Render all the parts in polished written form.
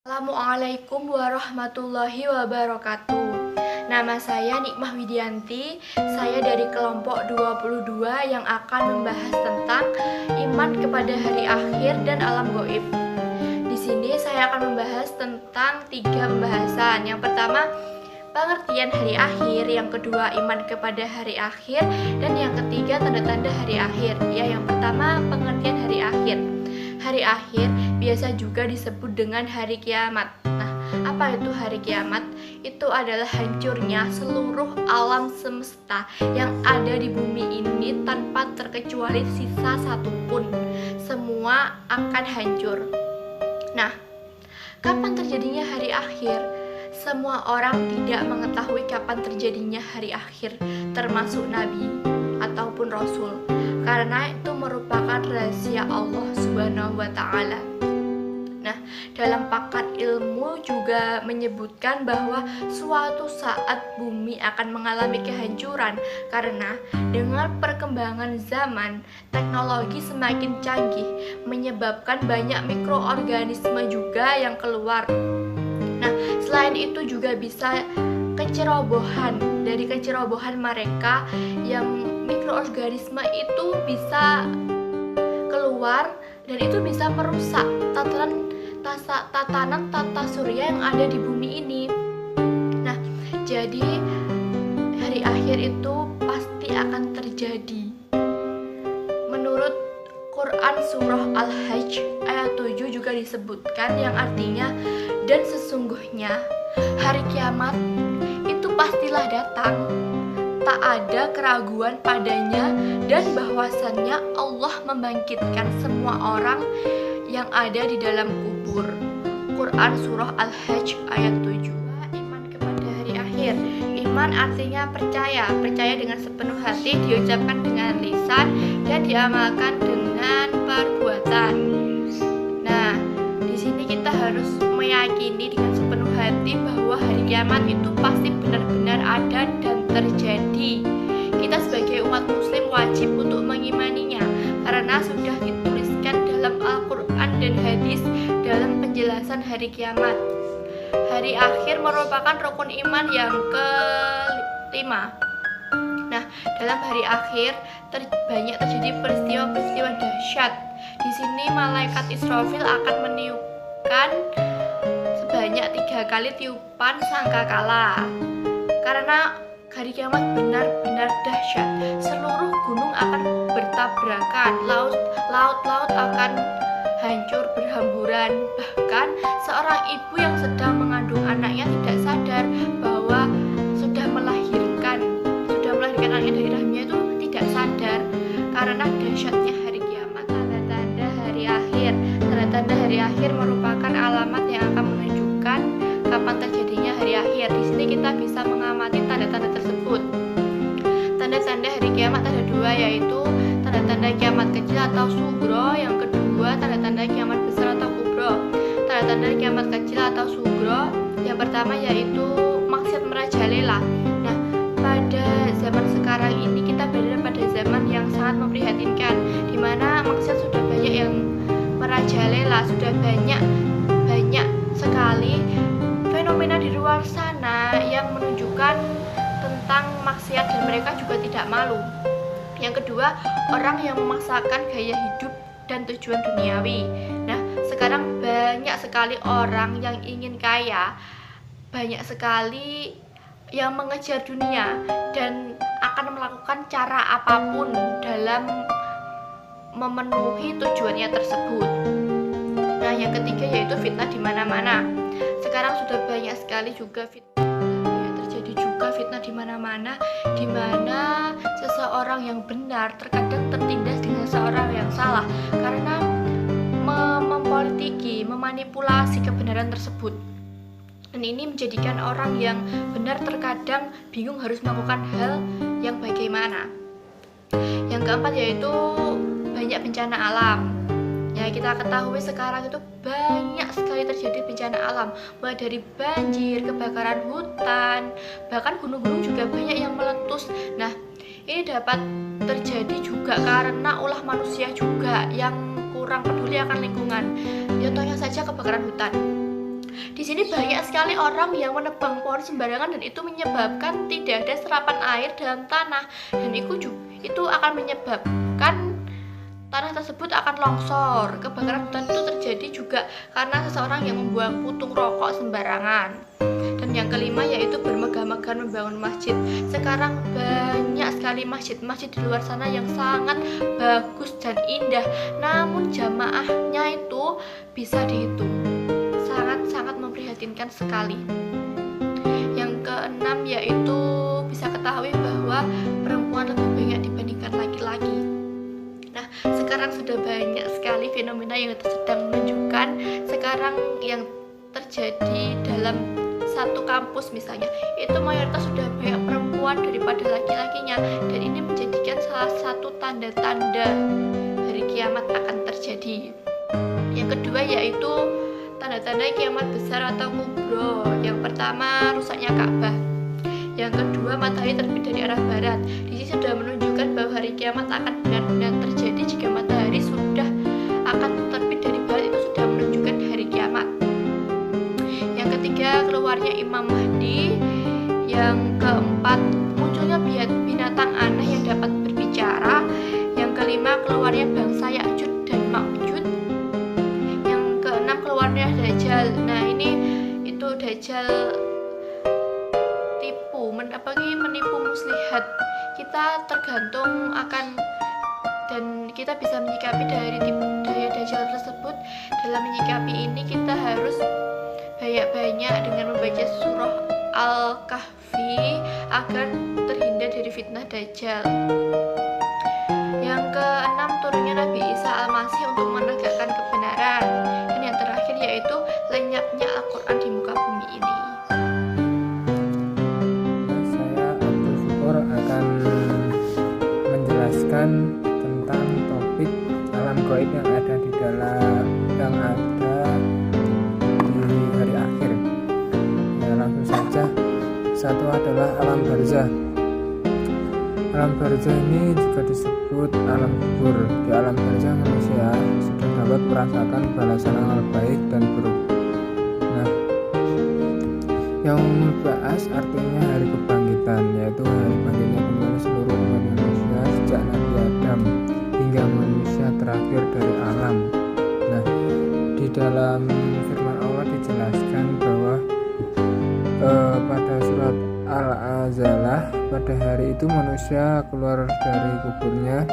Assalamualaikum warahmatullahi wabarakatuh. Nama saya Nikmah Widianti. Saya dari kelompok 22 yang akan membahas tentang iman kepada hari akhir dan alam gaib. Di sini saya akan membahas tentang 3 pembahasan. Yang pertama, pengertian hari akhir, yang kedua iman kepada hari akhir, dan yang ketiga tanda-tanda hari akhir. Yang pertama, pengertian hari akhir. Hari akhir biasa juga disebut dengan hari kiamat. Nah, apa itu hari kiamat? Itu adalah hancurnya seluruh alam semesta yang ada di bumi ini tanpa terkecuali sisa satupun. Semua akan hancur. Nah, kapan terjadinya hari akhir? Semua orang tidak mengetahui kapan terjadinya hari akhir, termasuk Nabi ataupun Rasul, karena itu merupakan rahasia Allah Subhanahu wa Ta'ala. Nah, dalam pakar ilmu juga menyebutkan bahwa suatu saat bumi akan mengalami kehancuran karena dengan perkembangan zaman, teknologi semakin canggih menyebabkan banyak mikroorganisme juga yang keluar. Nah, selain itu juga bisa dari kecerobohan mereka yang mikroorganisme itu bisa keluar dan itu bisa merusak tatanan tata surya yang ada di bumi ini. Nah, jadi hari akhir itu pasti akan terjadi. Menurut Quran surah Al-Hajj ayat 7 juga disebutkan yang artinya, dan sesungguhnya hari kiamat itu pastilah datang, tak ada keraguan padanya, dan bahwasannya Allah membangkitkan semua orang yang ada di dalam kubur. Quran surah Al-Hajj ayat 7. Iman kepada hari akhir. Iman artinya percaya dengan sepenuh hati, diucapkan dengan lisan dan diamalkan dengan perbuatan. Nah, di sini kita harus meyakini dengan sepenuh hati bahwa hari kiamat itu pasti benar-benar ada dan terjadi. Kita sebagai umat muslim wajib untuk mengimaninya karena sudah dituliskan dalam Al-Quran dan hadis dalam penjelasan hari kiamat. Hari akhir merupakan rukun iman yang kelima. Nah, dalam hari akhir banyak terjadi peristiwa-peristiwa dahsyat. Di sini malaikat Israfil akan meniupkan sebanyak 3 kali tiupan sangkakala. Karena hari kiamat benar-benar dahsyat. Seluruh gunung akan bertabrakan, laut-laut akan hancur berhamburan. Bahkan seorang ibu yang sedang mengandung anaknya tidak sadar bahwa sudah melahirkan anaknya dari rahimnya, itu tidak sadar karena dahsyatnya hari kiamat. Tanda-tanda hari akhir. Tanda-tanda hari akhir merupakan alamat yang akan menunjukkan kapan terjadinya hari akhir. Di sini kita bisa mengamati tanda-tanda tersebut. Tanda-tanda hari kiamat ada 2, yaitu tanda-tanda kiamat kecil atau sugro, yang kedua tanda-tanda kiamat besar atau kubro. Tanda-tanda kiamat kecil atau sugro yang pertama yaitu maksiat merajalela. Nah, pada zaman sekarang ini kita berada pada zaman yang sangat memprihatinkan, di mana maksiat sudah banyak yang merajalela, sudah banyak sekali fenomena di luar sana yang menunjukkan tentang maksiat dan mereka juga tidak malu. Yang kedua, orang yang memaksakan gaya hidup dan tujuan duniawi. Nah, sekarang banyak sekali orang yang ingin kaya, banyak sekali yang mengejar dunia dan akan melakukan cara apapun dalam memenuhi tujuannya tersebut. Nah, yang ketiga yaitu fitnah di mana-mana. Sekarang sudah banyak sekali juga terjadi fitnah di mana-mana, di mana seseorang yang benar terkadang tertindas dengan seorang yang salah karena mempolitiki, memanipulasi kebenaran tersebut. Dan ini menjadikan orang yang benar terkadang bingung harus melakukan hal yang bagaimana. Yang keempat yaitu banyak bencana alam. Ya, kita ketahui sekarang itu banyak sekali terjadi bencana alam, mulai dari banjir, kebakaran hutan, bahkan gunung-gunung juga banyak yang meletus. Nah, ini dapat terjadi juga karena ulah manusia juga yang kurang peduli akan lingkungan. Contohnya saja kebakaran hutan. Di sini banyak sekali orang yang menebang pohon sembarangan dan itu menyebabkan tidak ada serapan air dalam tanah, dan itu akan menyebabkan tanah tersebut akan longsor. Kebakaran hutan itu terjadi juga karena seseorang yang membuang puntung rokok sembarangan. Dan yang kelima yaitu bermegah-megah membangun masjid. Sekarang banyak sekali masjid di luar sana yang sangat bagus dan indah, namun jamaahnya itu bisa dihitung. Sangat memprihatinkan sekali. Yang keenam yaitu bisa ketahui bahwa perempuan lebih banyak dibandingkan laki-laki. Nah, sekarang sudah banyak sekali fenomena yang sedang menunjukkan sekarang yang terjadi dalam satu kampus misalnya, itu mayoritas sudah banyak perempuan daripada laki-lakinya, dan ini menjadikan salah satu tanda-tanda hari kiamat akan terjadi. Yang kedua yaitu tanda-tanda kiamat besar atau kubro. Yang pertama, rusaknya Ka'bah. Yang kedua, matahari terbit dari arah barat. Di sini sudah menunjukkan bahwa hari kiamat akan benar-benar terjadi jika matahari sudah akan terbit dari barat. Itu sudah menunjukkan hari kiamat. Yang ketiga, keluarnya Imam Mahdi. Yang keempat, munculnya binatang aneh yang dapat berbicara. Yang kelima, keluarnya bangsa Ya'juj dan Ma'juj. Yang keenam, keluarnya Dajjal. Nah, ini itu Dajjal menipu muslihat. Kita tergantung akan, dan kita bisa menyikapi dari tipu daya Dajjal tersebut. Dalam menyikapi ini kita harus banyak-banyak dengan membaca surah Al-Kahfi agar terhindar dari fitnah Dajjal. Yang keenam, turunnya Nabi Isa Al-Masih untuk menegakkan kebenaran. Dan yang terakhir yaitu lenyapnya Al-Quran di muka bumi ini. Saya Abdul Syukur akan menjelaskan tentang topik alam gaib yang ada di hari akhir. Ya, langsung saja. Satu adalah alam barzah. Alam barzah ini juga disebut alam kubur. Di alam barzah manusia sudah dapat merasakan balasan amal baik dan buruk. Nah, Yaumul Ba'ats artinya hari kebangkitan, yaitu hari bangkitnya kembali seluruh umat manusia sejak Nabi Adam hingga manusia terakhir dari alam. Nah, di dalam firman Allah dijelaskan bahwa pada surat Al-Azalah, pada hari itu manusia keluar dari kuburnya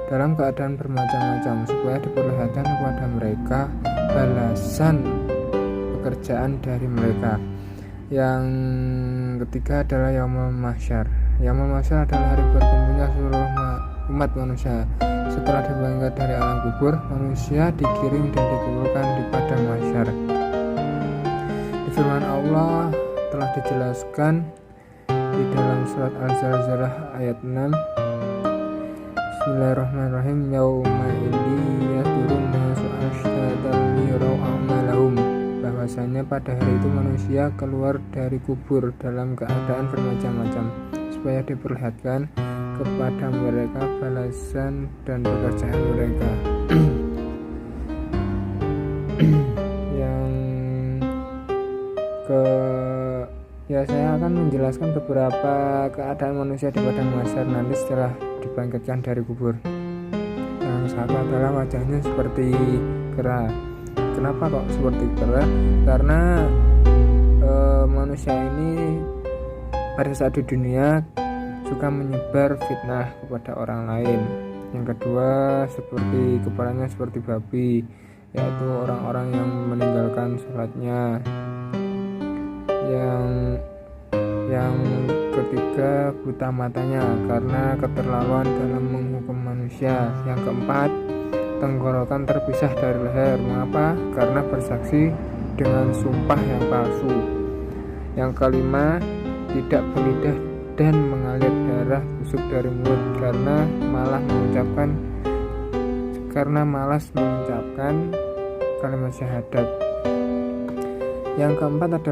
dalam keadaan bermacam-macam supaya diperlihatkan kepada mereka balasan pekerjaan dari mereka. Yang ketiga adalah Yaumul Mahsyar. Yaumul Mahsyar adalah hari berkumpulnya seluruh umat manusia. Setelah dibangkitkan dari alam kubur, manusia digiring dan dikumpulkan di padang mahsyar. Di firman Allah telah dijelaskan di dalam surat Al-Zalzalah ayat 6. Bismillahirrahmanirrahim. Yauma idzi yasdurun nasu ashtatan liyaraw a'malahum. Bahwasanya pada hari itu manusia keluar dari kubur dalam keadaan bermacam-macam supaya diperlihatkan kepada mereka balasan dan pekerjaan mereka. Saya akan menjelaskan beberapa keadaan manusia di padang mahsyar nanti setelah dibangkitkan dari kubur. Yang satu adalah wajahnya seperti kera. Kenapa kok seperti kera? Karena manusia ini pada saat di dunia suka menyebar fitnah kepada orang lain. Yang kedua, seperti kepalanya seperti babi, yaitu orang-orang yang meninggalkan sholatnya. Yang ketiga, buta matanya karena keterlaluan dalam menghukum manusia. Yang keempat, tenggorokan terpisah dari leher. Mengapa? Karena bersaksi dengan sumpah yang palsu. Yang kelima, tidak berlidah dan mengalir darah busuk dari mulut karena malas mengucapkan kalimat syahadat. Yang keempat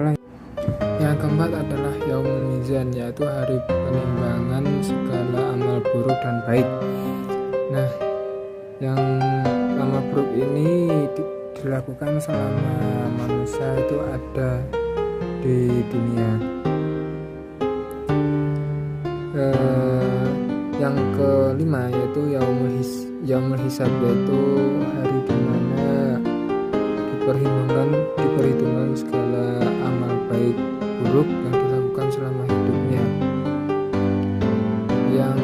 adalah Yaumul Mizan, yaitu hari penimbangan segala amal buruk dan baik. Nah, yang amal buruk ini dilakukan selama manusia itu ada di dunia. Yang kelima yaitu Yaumul Hisab, yaitu hari dimana diperhitungkan segala amal baik buruk yang dilakukan selama hidupnya. Yang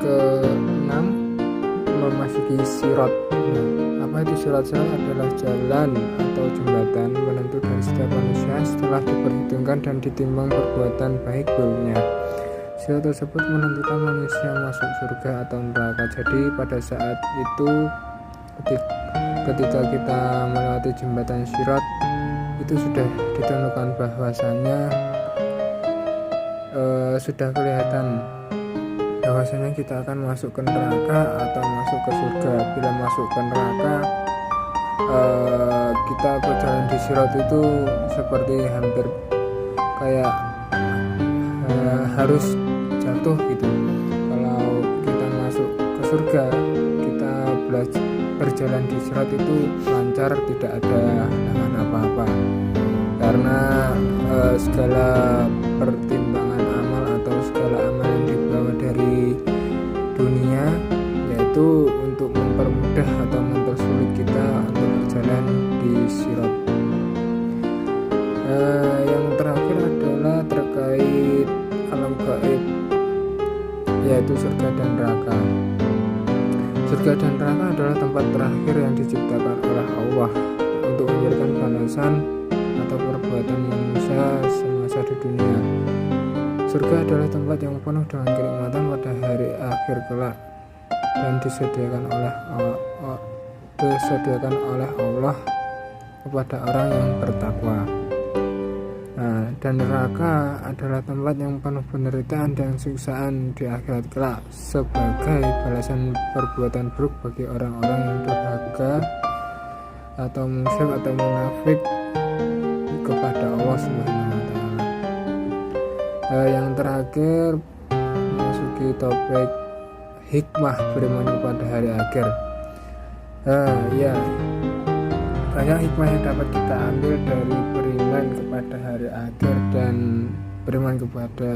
keenam, memasuki sirat. Apa itu sirat? Sirat adalah jalan atau jembatan penentu dari setiap manusia setelah diperhitungkan dan ditimbang perbuatan baik buruknya. Sirat tersebut menentukan manusia masuk surga atau neraka. Jadi pada saat itu ketika kita melewati jembatan sirat, itu sudah ditentukan bahwasanya sudah kelihatan bahwasanya kita akan masuk ke neraka atau masuk ke surga. Bila masuk ke neraka, kita berjalan di sirat itu seperti hampir kayak harus jatuh gitu. Kalau kita masuk ke surga, kita berjalan di sirat itu lancar, tidak ada halangan apa-apa, karena segala pertimbangan amal atau segala amal yang dibawa dari dunia, yaitu untuk mempermudah atau mempersulit kita untuk berjalan di sirat. Yang terakhir adalah terkait alam gaib, yaitu surga dan neraka. Surga dan neraka adalah tempat terakhir yang diciptakan oleh Allah untuk memberikan balasan atau perbuatan manusia semasa di dunia. Surga adalah tempat yang penuh dengan kenikmatan pada hari akhir kelak dan disediakan oleh Allah kepada orang yang bertakwa. Dan neraka adalah tempat yang penuh penderitaan dan siksaan di akhirat kelak sebagai balasan perbuatan buruk bagi orang-orang yang durhaka atau musyrik atau munafik kepada Allah Subhanahu wa taala. Yang terakhir, memasuki topik hikmah beriman kepada hari akhir. Banyak hikmah yang dapat kita ambil dari beriman kepada hari akhir dan beriman kepada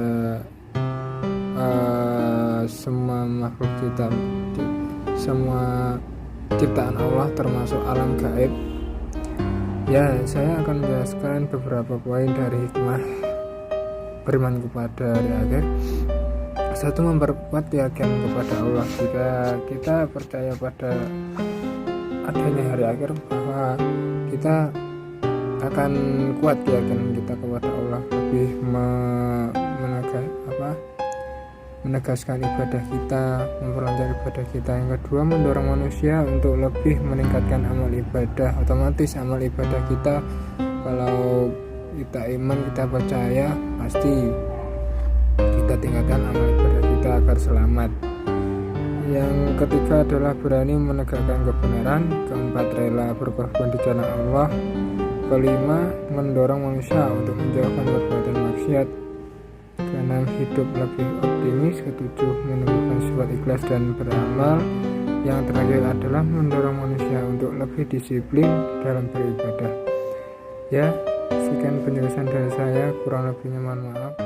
semua makhluk kita, semua ciptaan Allah termasuk alam gaib. Saya akan menjelaskan beberapa poin dari hikmah beriman kepada hari akhir. Satu, memperkuat keyakinan kepada Allah. Jika kita percaya pada adanya hari akhir, bahwa kita akan kuat keyakinan kita kepada Allah, lebih menegaskan ibadah kita, memperlancar ibadah kita. Yang kedua, mendorong manusia untuk lebih meningkatkan amal ibadah. Otomatis amal ibadah kita, kalau kita iman, kita percaya, pasti kita tingkatkan amal ibadah kita agar selamat. Yang ketiga adalah berani menegakkan kebenaran. Keempat, rela berkorban di jalan Allah. Kelima, mendorong manusia untuk menjauhkan perbuatan maksiat. Keenam, hidup lebih optimis. Ketujuh, menumbuhkan sifat ikhlas dan beramal. Yang terakhir adalah mendorong manusia untuk lebih disiplin dalam beribadah. Sekian penjelasan dari saya, kurang lebihnya mohon maaf.